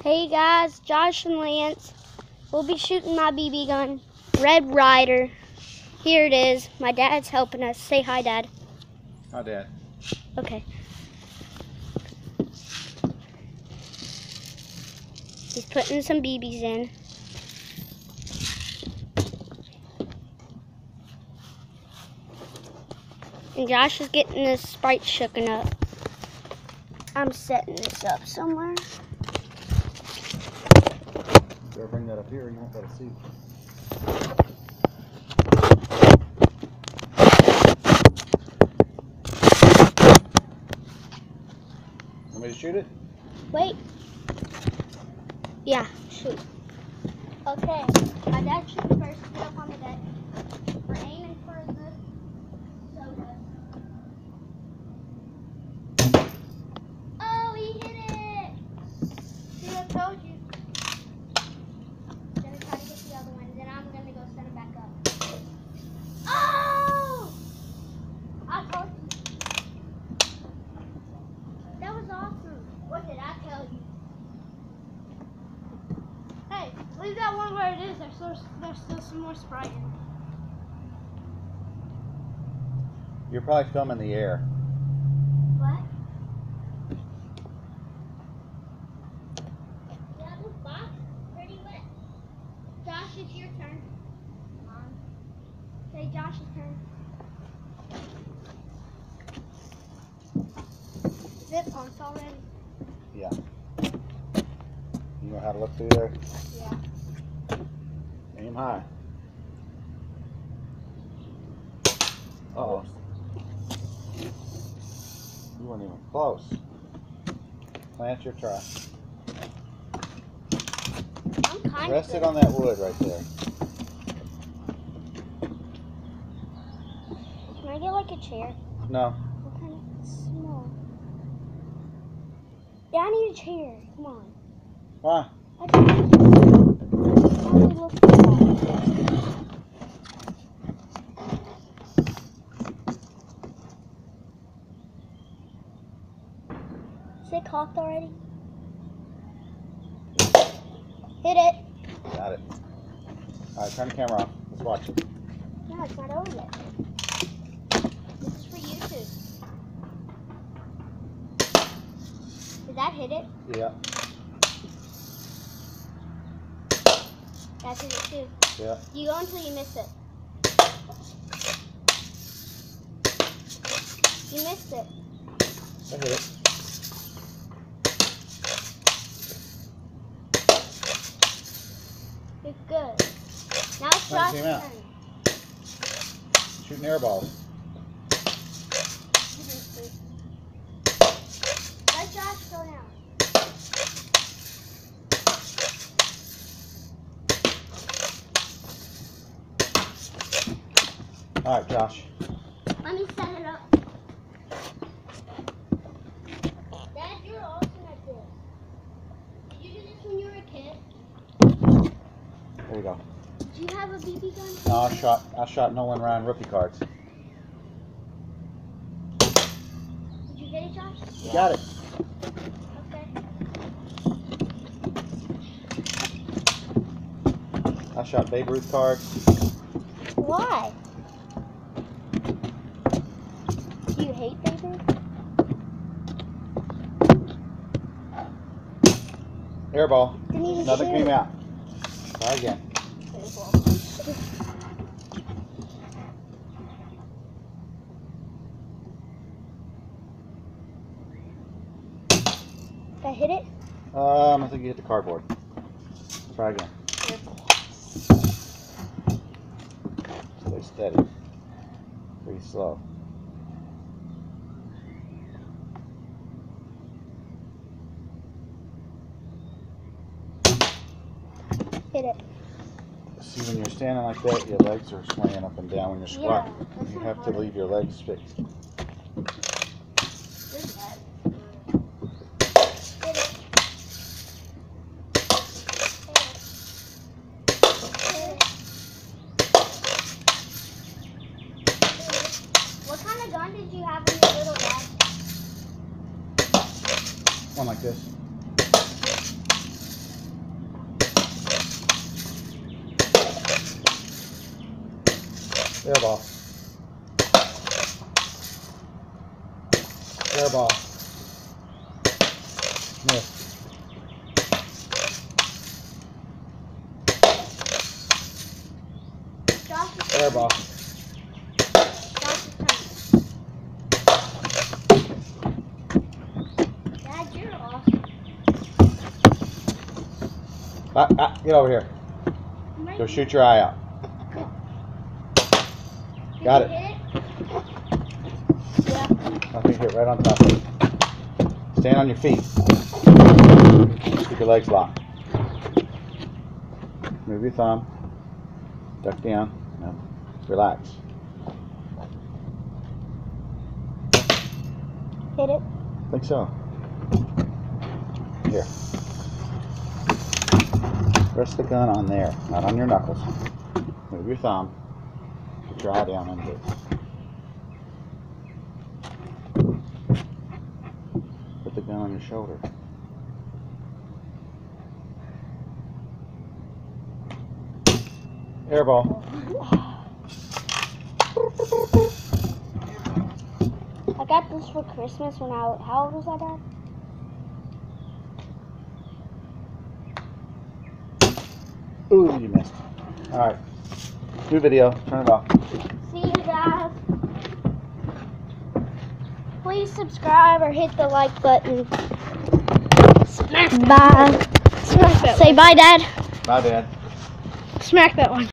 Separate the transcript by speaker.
Speaker 1: Hey guys, Josh and Lance. We'll be shooting my BB gun. Red Ryder. Here it is. My dad's helping us. Say hi, Dad.
Speaker 2: Hi, Dad.
Speaker 1: Okay. He's putting some BBs in. And Josh is getting this sprite shooken up. I'm setting this up somewhere.
Speaker 2: Better bring that up here, you won't be able to see. Want me to shoot it?
Speaker 1: Wait. Yeah, shoot. Okay, my dad shooting first. Get up on the deck. We're aiming for the soda. Oh, he hit it! See, I told you. Gonna try to get the other one, then I'm gonna go set it back up. Oh! I told you. That was awesome. What did I tell you? Hey, leave that one where it is. There's still some more Sprite in it.
Speaker 2: You're probably filming the air.
Speaker 1: What? Yeah, this box is pretty wet. Josh, it's your turn. Come on. Okay, Josh's turn. Is it pumped already?
Speaker 2: Yeah. You know how to look through there?
Speaker 1: Yeah.
Speaker 2: Aim high. Uh-oh. You weren't even close. Plant your try.
Speaker 1: I'm kind
Speaker 2: Rest
Speaker 1: of
Speaker 2: it on that wood right there.
Speaker 1: Can I get like a chair?
Speaker 2: No.
Speaker 1: What kind of small? Yeah, I need a chair. Come on.
Speaker 2: Why?
Speaker 1: I can't. Only look small. Is it cocked already? Hit it.
Speaker 2: Got it. Alright, turn the camera off. Let's watch it.
Speaker 1: No, it's not over yet. This is for YouTube. Did that hit it?
Speaker 2: Yeah.
Speaker 1: That hit it too.
Speaker 2: Yeah.
Speaker 1: You go until you miss it. You missed it.
Speaker 2: I hit it.
Speaker 1: You're good. Now it's Josh's
Speaker 2: Came out.
Speaker 1: turn.
Speaker 2: Shooting air balls.
Speaker 1: Let Josh go down.
Speaker 2: Alright, Josh.
Speaker 1: Let me set it up. Dad, you're awesome at this. Did you do this when you were a kid?
Speaker 2: There you go.
Speaker 1: Did you have a BB gun?
Speaker 2: No, I shot Nolan Ryan rookie cards.
Speaker 1: Did you get it, Josh?
Speaker 2: You got it.
Speaker 1: Okay.
Speaker 2: I shot Babe Ruth cards.
Speaker 1: Why? Do you hate Baby?
Speaker 2: Air ball.
Speaker 1: Didn't even
Speaker 2: Another
Speaker 1: shoot.
Speaker 2: came out. Try again.
Speaker 1: Did I hit it?
Speaker 2: I think you hit the cardboard. Try again. Stay steady. Pretty slow.
Speaker 1: Hit it.
Speaker 2: See, when you're standing like that, your legs are swaying up and down when you're squatting.
Speaker 1: that's
Speaker 2: You
Speaker 1: not
Speaker 2: have to
Speaker 1: hard.
Speaker 2: leave your legs fixed.
Speaker 1: Hit it. What kind of gun did you have when you were little, Dad?
Speaker 2: One like this. Airball. Airball. Miss. Airball.
Speaker 1: Dad, you're awesome.
Speaker 2: Get over here. Go shoot your eye out. Got it.
Speaker 1: Yeah.
Speaker 2: I think hit right on top. Stand on your feet. Keep your legs locked. Move your thumb. Duck down. Now, relax.
Speaker 1: Hit it.
Speaker 2: I think so. Here. Rest the gun on there, not on your knuckles. Move your thumb. Put your eye down and hit. Put the gun on your shoulder. Airball.
Speaker 1: I got this for Christmas when how old was I, Dad?
Speaker 2: Ooh, you missed. Alright. New video. Turn it off.
Speaker 1: See you guys. Please subscribe or hit the like button. Smack bye. Smack that. Say bye, Dad.
Speaker 2: Bye, Dad.
Speaker 1: Smack that one.